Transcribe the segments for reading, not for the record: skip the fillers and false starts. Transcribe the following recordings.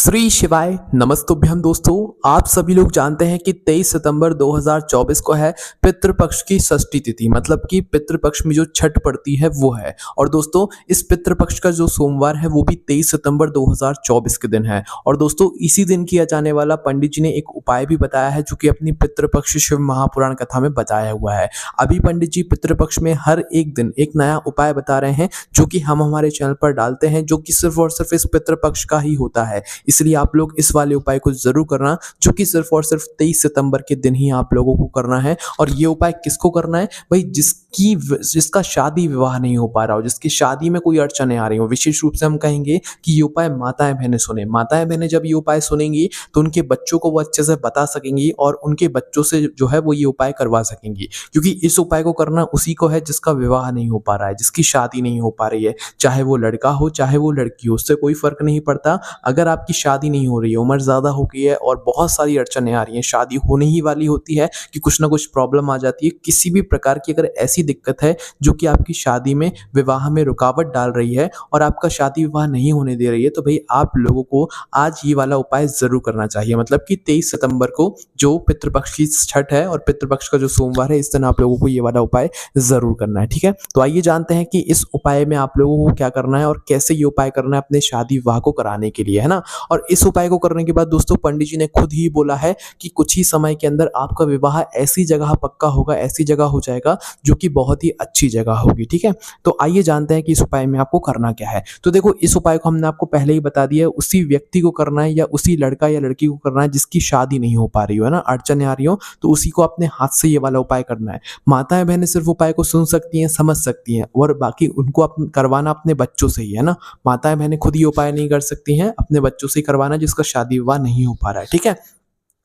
श्री शिवाय नमस्तुभ्यम दोस्तों। आप सभी लोग जानते हैं कि 23 सितंबर 2024 को है पितृपक्ष की षष्ठी तिथि, मतलब कि पितृपक्ष में जो छठ पड़ती है वो है। और दोस्तों इस पितृपक्ष का जो सोमवार है वो भी 23 सितंबर 2024 के दिन है। और दोस्तों इसी दिन किया जाने वाला पंडित जी ने एक उपाय भी बताया है जो कि अपनी पितृपक्ष शिव महापुराण कथा में बताया हुआ है। अभी पंडित जी पितृपक्ष में हर एक दिन एक नया उपाय बता रहे हैं जो कि हम हमारे चैनल पर डालते हैं, जो कि सिर्फ और सिर्फ इस पितृपक्ष का ही होता है। इसलिए आप लोग इस वाले उपाय को जरूर करना, जो कि सिर्फ और सिर्फ 23 सितंबर के दिन ही आप लोगों को करना है। और ये उपाय किसको करना है भाई? जिसका शादी विवाह नहीं हो पा रहा हो, जिसकी शादी में कोई अड़चने आ रही हो। विशेष रूप से हम कहेंगे कि ये उपाय माताएं बहनें सुने। माताएं बहनें जब ये उपाय सुनेंगी तो उनके बच्चों को वो अच्छे से बता सकेंगी और उनके बच्चों से जो है वो ये उपाय करवा सकेंगी, क्योंकि इस उपाय को करना उसी को है जिसका विवाह नहीं हो पा रहा है, जिसकी शादी नहीं हो पा रही है। चाहे वो लड़का हो चाहे वो लड़की हो, उससे कोई फर्क नहीं पड़ता। अगर आपकी शादी नहीं हो रही है, उम्र ज़्यादा हो गई है और बहुत सारी अड़चनें आ रही हैं, शादी होने ही वाली होती है कि कुछ ना कुछ प्रॉब्लम आ जाती है, किसी भी प्रकार की अगर ऐसी दिक्कत है जो कि आपकी शादी में विवाह में रुकावट डाल रही है और आपका शादी विवाह नहीं होने दे रही है, तो भाई आप लोगों को आज ये वाला उपाय ज़रूर करना चाहिए। मतलब कि 23 सितंबर को जो पितृपक्ष की छठ है और पितृपक्ष का जो सोमवार है, इस दिन आप लोगों को ये वाला उपाय ज़रूर करना है। ठीक है, तो आइए जानते हैं कि इस उपाय में आप लोगों को क्या करना है और कैसे ये उपाय करना है अपने शादी विवाह को कराने के लिए, है ना। और इस उपाय को करने के बाद दोस्तों पंडित जी ने खुद ही बोला है कि कुछ ही समय के अंदर आपका विवाह ऐसी जगह पक्का होगा, ऐसी जगह हो जाएगा जो कि बहुत ही अच्छी जगह होगी। ठीक है, तो आइए जानते हैं कि इस उपाय में आपको करना क्या है। तो देखो, इस उपाय को हमने आपको पहले ही बता दिया है, उसी व्यक्ति को करना है या उसी लड़का या लड़की को करना है जिसकी शादी नहीं हो पा रही हो, है ना, अड़चने आ रही हो, तो उसी को अपने हाथ से ये वाला उपाय करना है। माताएं बहनें सिर्फ उपाय को सुन सकती हैं, समझ सकती हैं, और बाकी उनको करवाना अपने बच्चों से ही, है ना। माताएं बहनें खुद ही उपाय नहीं कर सकती हैं, अपने बच्चों से ही करवाना जिसका शादी विवाह नहीं हो पा रहा है। ठीक है,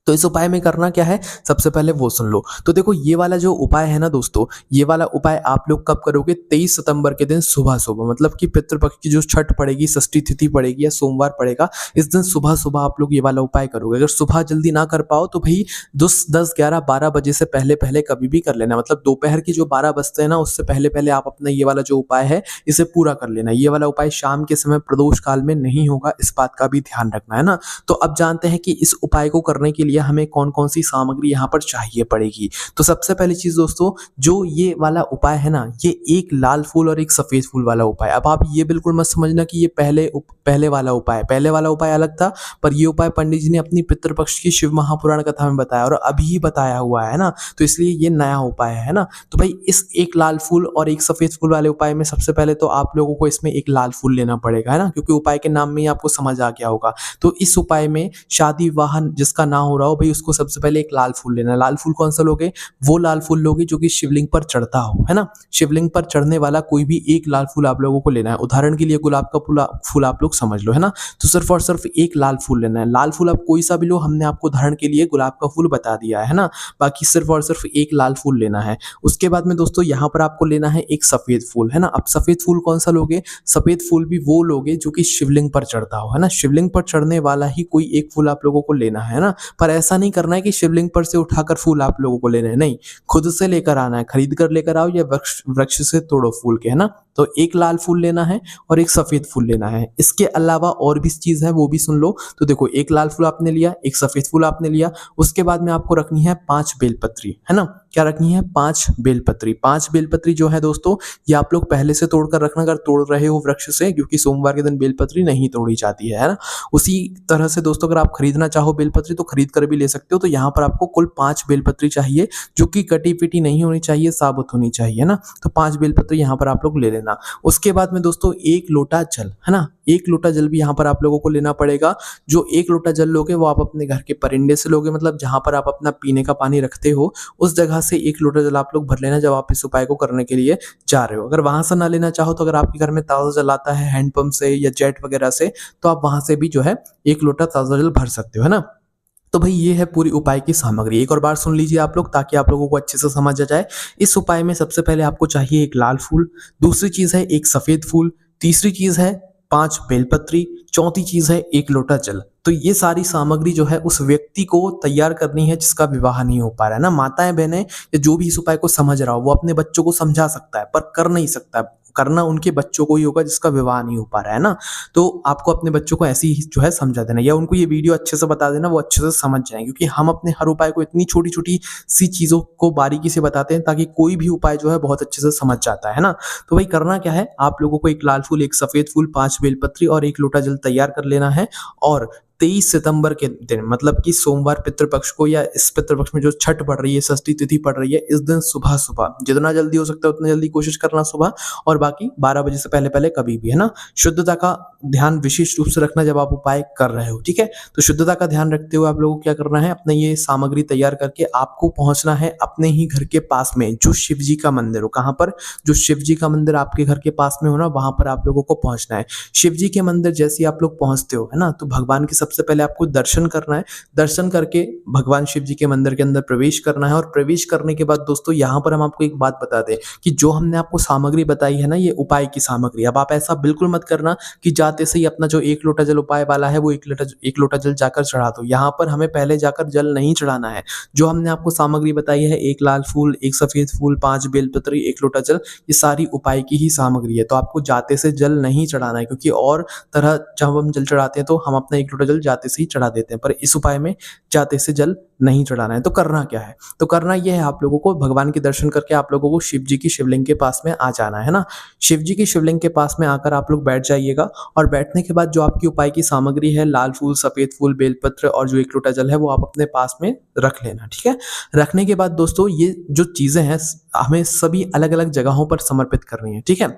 तो इस उपाय में करना क्या है, सबसे पहले वो सुन लो। तो देखो, ये वाला जो उपाय है ना दोस्तों, ये वाला उपाय आप लोग कब करोगे? 23 सितंबर के दिन सुबह सुबह, मतलब कि पितृपक्ष की जो छठ पड़ेगी, षष्ठी तिथि पड़ेगी या सोमवार पड़ेगा, इस दिन सुबह सुबह आप लोग ये वाला उपाय करोगे। अगर सुबह जल्दी ना कर पाओ तो भाई 10, 11, 12 बजे से पहले पहले कभी भी कर लेना। मतलब दोपहर की जो 12 बजते हैं ना, उससे पहले पहले आप अपना ये वाला जो उपाय है इसे पूरा कर लेना। ये वाला उपाय शाम के समय प्रदोष काल में नहीं होगा, इस बात का भी ध्यान रखना, है ना। तो अब जानते हैं कि इस उपाय को करने के लिए हमें कौन कौन सी सामग्री यहाँ पर चाहिए पड़ेगी। तो सबसे पहली चीज दोस्तों, जो ये वाला उपाय है ना, ये एक लाल फूल और एक सफेद फूल वाला उपाय। अब आप ये बिल्कुल मत समझना कि ये पहले वाला उपाय अलग था, पर ये उपाय पंडित जी ने अपनी पितृपक्ष की शिव महापुराण कथा में बताया और अभी ही बताया हुआ है ना, तो इसलिए ये नया उपाय है ना। तो भाई इस एक लाल फूल और एक सफेद फूल वाले उपाय में सबसे पहले तो आप लोगों को इसमें एक लाल फूल लेना पड़ेगा, है ना, क्योंकि उपाय के नाम में ही आपको समझ आ गया होगा। तो इस उपाय में शादी विवाह जिसका ना हो रहा हो, भाई उसको सबसे पहले एक लाल फूल लेना है। लाल फूल कौन सा लोगे? वो लाल फूल लोगे जो कि शिवलिंग पर चढ़ता हो, है ना। शिवलिंग पर चढ़ने वाला कोई भी एक लाल फूल आप लोगों को लेना है। उदाहरण के लिए गुलाब का फूल आप लोग समझ लो, है ना। तो सिर्फ और सिर्फ एक लाल फूल लेना है। लाल फूल आप कोई सा भी लो, हमने आपको उदाहरण के लिए गुलाब का फूल बता दिया है ना। बाकी सिर्फ और सिर्फ एक लाल फूल लेना है। उसके बाद में दोस्तों यहाँ पर आपको लेना है एक सफेद फूल, है ना। अब सफेद फूल कौन सा लोगे? सफेद फूल भी वो लोगे जो कि शिवलिंग पर चढ़ता हो, है ना। शिवलिंग पर चढ़ने वाला ही कोई एक फूल आप लोगों को लेना है ना। पर ऐसा नहीं करना है कि शिवलिंग पर से उठाकर फूल आप लोगों को लेने हैं, नहीं, खुद से लेकर आना है। खरीद कर लेकर आओ या वृक्ष से तोड़ो फूल के, है ना। तो एक लाल फूल लेना है और एक सफेद फूल लेना है। इसके अलावा और भी चीज है, वो भी सुन लो। तो देखो, एक लाल फूल आपने लिया, एक सफेद फूल आपने लिया, उसके बाद में आपको रखनी है 5 बेलपत्री, है ना। क्या रखनी है? 5 बेलपत्री। 5 बेलपत्री जो है दोस्तों, ये आप लोग पहले से तोड़कर रखना अगर तोड़ रहे हो वृक्ष से, क्योंकि सोमवार के दिन बेलपत्री नहीं तोड़ी जाती है ना। उसी तरह से दोस्तों, अगर आप खरीदना चाहो बेलपत्री तो खरीद कर भी ले सकते हो। तो यहाँ पर आपको कुल 5 बेलपत्री चाहिए, जो कि कटी पिटी नहीं होनी चाहिए, साबुत होनी चाहिए ना। तो 5 बेलपत्री यहाँ पर आप लोग ले लेना। उसके बाद में दोस्तों 1 लोटा जल, है ना, 1 लोटा जल भी यहाँ पर आप लोगों को लेना पड़ेगा। जो 1 लोटा जल लोगे वो आप अपने घर के परिंदे से लोगे, मतलब जहां पर आप अपना पीने का पानी रखते हो उस जगह से 1 लोटा जल आप लोग भर लेना जब आप इस उपाय को करने के लिए जा रहे हो। अगर वहां से ना लेना चाहो तो अगर आपके घर में ताजा जल आता है हैंडपंप से या जेट वगैरह से, तो आप वहां से भी जो है 1 लोटा ताजा जल भर सकते हो, है ना। तो भाई ये है पूरी उपाय की सामग्री। एक और बार सुन लीजिए आप लोग, ताकि आप लोगों को अच्छे से समझ आ जाए। इस उपाय में सबसे पहले आपको चाहिए एक लाल फूल, दूसरी चीज है एक सफेद फूल, तीसरी चीज है 5 बेलपत्री, चौथी चीज है 1 लोटा जल। तो ये सारी सामग्री जो है उस व्यक्ति को तैयार करनी है जिसका विवाह नहीं हो पा रहा है ना। माताएं बहनें या जो भी इस उपाय को समझ रहा हो वो अपने बच्चों को समझा सकता है पर कर नहीं सकता, करना उनके बच्चों को ही होगा जिसका विवाह नहीं हो पा रहा है ना। तो आपको अपने बच्चों को ऐसे ही जो है समझा देना या उनको ये वीडियो अच्छे से बता देना, वो अच्छे से समझ जाएँ, क्योंकि हम अपने हर उपाय को इतनी छोटी-छोटी सी चीज़ों को बारीकी से बताते हैं ताकि कोई भी उपाय जो है बहुत अच्छे से समझ जाता है ना। तो भाई करना क्या है, आप लोगों को 1 लाल फूल, 1 सफ़ेद फूल, 5 बेलपत्री और 1 लोटा जल तैयार कर लेना है और 23 सितंबर के दिन मतलब कि सोमवार पितृपक्ष को या इस पितृपक्ष में जो छठ पड़ रही है, षष्ठी तिथि पड़ रही है, इस दिन सुबह-सुबह जितना जल्दी हो सकता है उतना जल्दी कोशिश करना सुबह, और बाकी 12 बजे से पहले-पहले कभी भी, है ना? शुद्धता का ध्यान विशेष रूप से रखना जब आप उपाय कर रहे हो, ठीक है? तो शुद्धता का ध्यान रखते हुए आप लोगों को क्या करना है, अपना ये सामग्री तैयार करके आपको पहुँचना है अपने ही घर के पास में जो शिव जी का मंदिर हो। कहाँ पर? जो शिव जी का मंदिर आपके घर के पास में हो ना, वहाँ पर आप लोगों को पहुँचना है। शिव जी के मंदिर जैसे ही आप लोग पहुँचते हो, है ना? तो भगवान की सबसे पहले आपको दर्शन करना है। दर्शन करके भगवान शिव जी के मंदिर के अंदर प्रवेश करना है और प्रवेश करने के बाद दोस्तों यहाँ पर हम आपको एक बात बता दें कि जो हमने आपको सामग्री बताई है ना, ये उपाय की सामग्री, अब आप ऐसा बिल्कुल मत करना कि जाते से ही अपना जो 1 लोटा जल उपाय वाला है वो 1 लोटा जल जाकर चढ़ा दो। यहाँ पर हमें पहले जाकर जल नहीं चढ़ाना है। जो हमने आपको सामग्री बताई है, 1 लाल फूल, 1 सफेद फूल, 5 बेलपत्री, 1 लोटा जल, ये सारी उपाय की ही सामग्री है। तो आपको जाते से जल नहीं चढ़ाना है, क्योंकि और तरह जब हम जल चढ़ाते हैं तो हम अपना 1 लोटा जल जाते से ही चढ़ा देते हैं, पर इस उपाय में जाते से जल नहीं चढ़ाना है। तो करना क्या है? तो करना ये है, आप लोगों को भगवान के दर्शन करके आप लोगों को शिव जी की शिवलिंग के पास में आ जाना है ना। शिव जी की शिवलिंग के पास में आकर आप लोग बैठ जाइएगा और बैठने के बाद जो आपकी उपाय की सामग्री है, लाल फूल, सफेद फूल, बेलपत्र और जो 1 लोटा जल है, वो आप अपने पास में रख लेना, ठीक है? रखने के बाद दोस्तों ये जो चीज़ें हैं हमें सभी अलग-अलग जगहों पर समर्पित करनी है, ठीक है?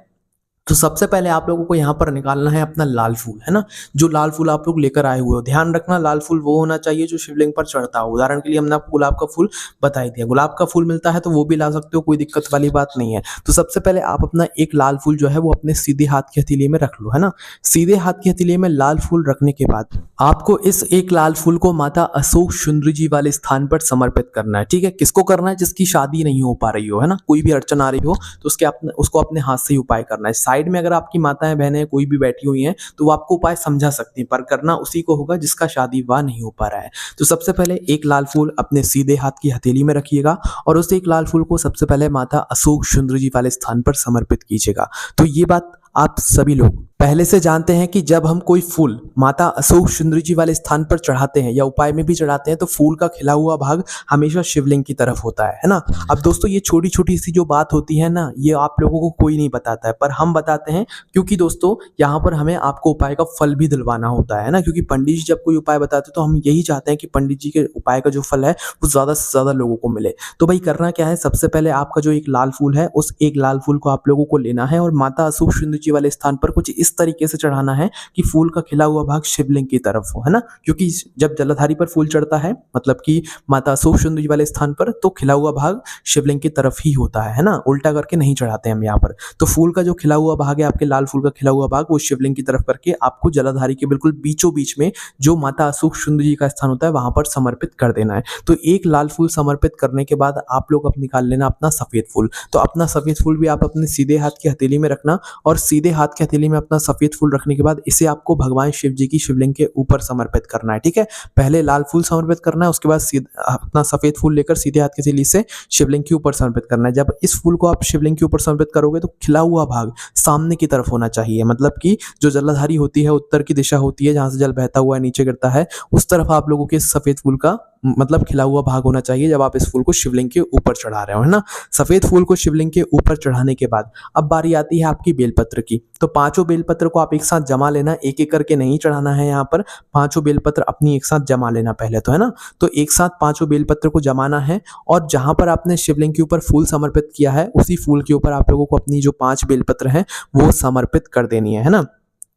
तो सबसे पहले आप लोगों को यहाँ पर निकालना है अपना लाल फूल, है ना? जो लाल फूल आप लोग लेकर आए हुए हो, ध्यान रखना लाल फूल वो होना चाहिए जो शिवलिंग पर चढ़ता हो। उदाहरण के लिए हमने आपको गुलाब का फूल बता ही दिया, गुलाब का फूल मिलता है तो वो भी ला सकते हो, कोई दिक्कत वाली बात नहीं है। तो सबसे पहले आप अपना एक लाल फूल जो है वो अपने सीधे हाथ की हथेली में रख लो, है ना? सीधे हाथ की हथेली में लाल फूल रखने के बाद आपको इस एक लाल फूल को माता अशोक सुंदरी जी वाले स्थान पर समर्पित करना है, ठीक है? किसको करना है? जिसकी शादी नहीं हो पा रही हो, है ना? कोई भी अड़चन आ रही हो तो उसको अपने हाथ से ही उपाय करना है। साइड में अगर आपकी माताएं बहनें कोई भी बैठी हुई हैं तो वो आपको उपाय समझा सकती हैं, पर करना उसी को होगा जिसका शादी विवाह नहीं हो पा रहा है। तो सबसे पहले एक लाल फूल अपने सीधे हाथ की हथेली में रखिएगा और उस एक लाल फूल को सबसे पहले माता अशोक सुंदरी जी वाले स्थान पर समर्पित कीजिएगा। तो ये बात आप सभी लोग पहले से जानते हैं कि जब हम कोई फूल माता अशोक सुंदरी जी वाले स्थान पर चढ़ाते हैं या उपाय में भी चढ़ाते हैं तो फूल का खिला हुआ भाग हमेशा शिवलिंग की तरफ होता है ना। अब दोस्तों ये छोटी छोटी सी जो बात होती है ना, ये आप लोगों को कोई नहीं बताता है, पर हम बताते हैं, क्योंकि दोस्तों यहाँ पर हमें आपको उपाय का फल भी दिलवाना होता है ना। क्योंकि पंडित जी जब कोई उपाय बताते हैं तो हम यही चाहते हैं कि पंडित जी के उपाय का जो फल है वो ज़्यादा से ज़्यादा लोगों को मिले। तो भाई करना क्या है, सबसे पहले आपका जो एक लाल फूल है उस एक लाल फूल को आप लोगों को लेना है और माता अशोक सुंदरी जी वाले स्थान पर कुछ इस तरीके से चढ़ाना है कि फूल का खिला हुआ भाग शिवलिंग की तरफ हो, है ना। क्योंकि जब जलाधारी पर फूल चढ़ता है मतलब कि माता अशोक सुंदरी जी वाले स्थान पर, तो खिला हुआ भाग शिवलिंग की तरफ ही होता है ना, उल्टा करके नहीं चढ़ाते हम यहाँ पर। तो फूल का जो खिला हुआ भाग है, आपके लाल फूल का खिला हुआ भाग, वो शिवलिंग की तरफ करके आपको जलाधारी के बिल्कुल बीचों बीच में जो माता अशोक सुंदरी जी का स्थान होता है वहां पर समर्पित कर देना है। तो एक लाल फूल समर्पित करने के बाद आप लोग अब निकाल लेना अपना सफेद फूल। तो अपना सफेद फूल भी आप अपने सीधे हाथ की हथेली में रखना और सीधे हाथ की हथेली में अपना सफेद फूल रखने के बाद इसे आपको भगवान शिव जी की शिवलिंग के ऊपर समर्पित करना है, ठीक है। पहले लाल फूल समर्पित करना है, उसके बाद अपना सफेद फूल लेकर सीधे हाथ की हथेली से शिवलिंग के ऊपर समर्पित करना है। जब इस फूल को आप शिवलिंग के ऊपर समर्पित करोगे तो खिला हुआ भाग सामने की तरफ होना चाहिए, मतलब कि जो जलाधारी होती है उत्तर की दिशा होती है, जहां से जल बहता हुआ नीचे गिरता है, उस तरफ आप लोगों के सफेद फूल का मतलब खिला हुआ भाग होना चाहिए जब आप इस फूल को शिवलिंग के ऊपर चढ़ा रहे हो, है ना। सफेद फूल को शिवलिंग के ऊपर चढ़ाने के बाद अब बारी आती है आपकी बेलपत्र की। तो पांचों बेलपत्र को आप एक साथ जमा लेना, एक एक करके नहीं चढ़ाना है। यहाँ पर पांचों बेलपत्र अपनी एक साथ जमा लेना पहले तो, है ना। तो एक साथ पांचों बेलपत्र को जमाना है और जहां पर आपने शिवलिंग के ऊपर फूल समर्पित किया है उसी फूल के ऊपर आप लोगों को अपनी जो 5 बेलपत्र हैं वो समर्पित कर देनी है ना।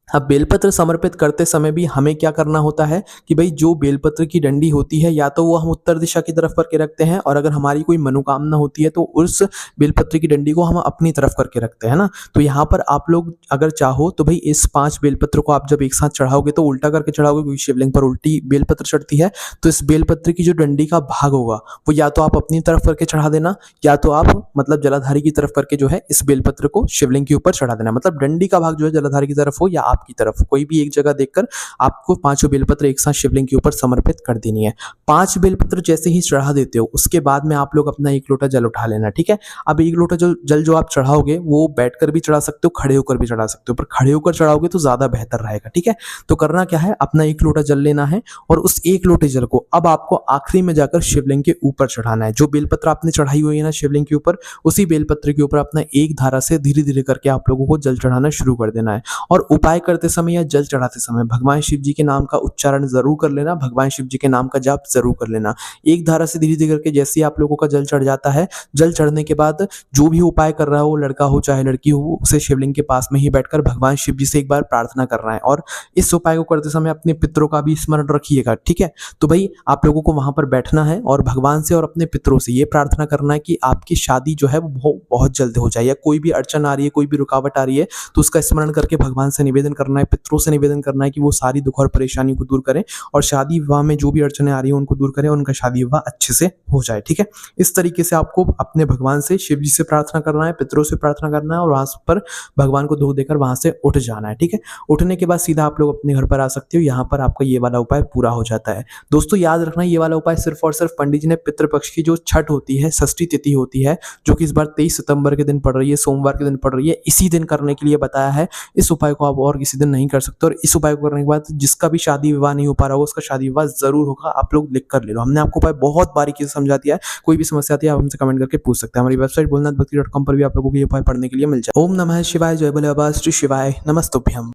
अब बेलपत्र समर्पित करते समय भी हमें क्या करना होता है कि भाई जो बेलपत्र की डंडी होती है या तो वो हम उत्तर दिशा की तरफ करके रखते हैं, और अगर हमारी कोई मनोकामना होती है तो उस बेलपत्र की डंडी को हम अपनी तरफ करके रखते हैं ना। तो यहाँ पर आप लोग अगर चाहो तो भाई इस 5 बेलपत्र को आप जब एक साथ चढ़ाओगे तो उल्टा करके चढ़ाओगे, क्योंकि शिवलिंग पर उल्टी बेलपत्र चढ़ती है। तो इस बेलपत्र की जो डंडी का भाग होगा वो या तो आप अपनी तरफ करके चढ़ा देना, या तो आप मतलब जलाधारी की तरफ करके जो है इस बेलपत्र को शिवलिंग के ऊपर चढ़ा देना। मतलब डंडी का भाग जो है जलाधारी की तरफ हो या आप आपकी तरफ, कोई भी एक जगह देखकर आपको पाँचों बेलपत्र एक साथ शिवलिंग के ऊपर समर्पित कर देनी है। 5 बेलपत्र जैसे ही चढ़ा देते हो, उसके बाद में आप लोग अपना 1 लोटा जल उठा लेना, ठीक है? अब 1 लोटा जल जो आप चढ़ाओगे वो बैठकर भी चढ़ा सकते हो, खड़े होकर भी चढ़ा सकते हो, पर खड़े होकर चढ़ाओगे तो ज़्यादा बेहतर रहेगा, ठीक है? तो करना क्या है, अपना 1 लोटा जल लेना है और उस 1 लोटे जल को अब आपको आखिरी में जाकर शिवलिंग के ऊपर चढ़ाना है। जो बेलपत्र आपने चढ़ाई हुई है ना शिवलिंग के ऊपर, उसी बेलपत्र के ऊपर अपना एक धारा से धीरे-धीरे करके आप लोगों को जल चढ़ाना शुरू कर देना है। और उपाय करते समय या जल चढ़ाते समय भगवान शिव जी के नाम का उच्चारण ज़रूर कर लेना, भगवान शिव जी के नाम का जाप ज़रूर कर लेना। एक धारा से धीरे-धीरे करके जैसे ही आप लोगों का जल चढ़ जाता है, जल चढ़ने के बाद जो भी उपाय कर रहा हो, लड़का हो चाहे लड़की हो, उसे शिवलिंग के पास में ही बैठकर भगवान शिव जी से एक बार प्रार्थना करना है। और इस उपाय को करते समय अपने पितरों का भी स्मरण रखिएगा, ठीक है? तो भाई आप लोगों को वहाँ पर बैठना है और भगवान से और अपने पितरों से ये प्रार्थना करना है कि आपकी शादी जो है वो बहुत जल्द हो जाए, या कोई भी अड़चन आ रही है, कोई भी रुकावट आ रही है, तो उसका स्मरण करके भगवान से निवेदन करना है, पितरों से निवेदन करना है कि वो सारी दुख और परेशानी को दूर करें और शादी विवाह में जो भी अड़चनें आ रही हैं उनको दूर करें और उनका शादी विवाह अच्छे से हो जाए, ठीक है? इस तरीके से आपको अपने भगवान से, शिव जी से प्रार्थना करना है, पितरों से प्रार्थना करना है और वहाँ पर भगवान को धो देकर वहाँ से उठ जाना है, ठीक है? उठने के बाद सीधा आप लोग अपने घर पर आ सकते हो, यहाँ पर आपका ये वाला उपाय पूरा हो जाता है। दोस्तों याद रखना, ये वाला उपाय सिर्फ और सिर्फ पंडित जी ने पितृपक्ष की जो छठ होती है, षष्ठी तिथि होती है, जो कि इस बार 23 सितंबर के दिन पड़ रही है, सोमवार के दिन पड़ रही है, इसी दिन करने के लिए बताया है। इस उपाय को आप और किसी दिन नहीं कर सकते और इस उपाय को करने के बाद जिसका भी शादी विवाह नहीं हो पा रहा होगा, उसका शादी विवाह ज़रूर होगा। आप लोग लिख कर ले लो। हमने आपको उपाय बहुत बारीकी से समझा दिया है। कोई भी समस्या आती है आप हमसे कमेंट करके पूछ सकते हैं। हमारी वेबसाइट भोलेनाथभक्ति.com पर भी आप लोगों को ये उपाय पढ़ने के लिए मिल जाए। ओम नमः शिवाय, जय भोले बाबा, श्री शिवाय नमस्तुभ्यम।